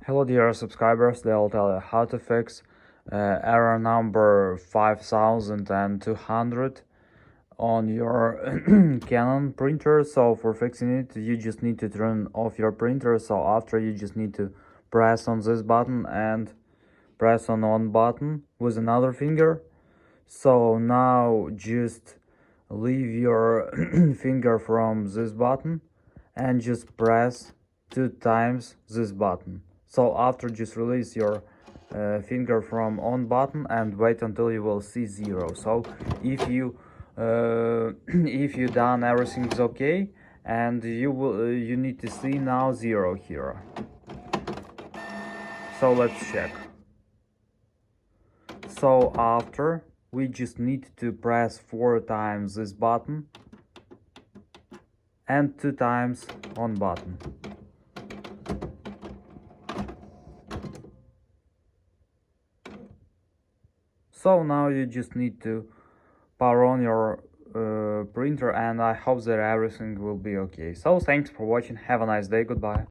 Hello dear subscribers, they'll tell you how to fix error number 5200 on your Canon printer. So for fixing it, you just need to turn off your printer. So after, you just need to press on this button and press on button with another finger. So now just leave your finger from this button and just press 2 times this button. So after, just release your finger from on button and wait until you will see 0. So if you done everything is okay, and you need to see now 0 here. So let's check. So after, we just need to press 4 times this button and 2 times on button. So now you just need to power on your printer, and I hope that everything will be okay. So thanks for watching, have a nice day, goodbye.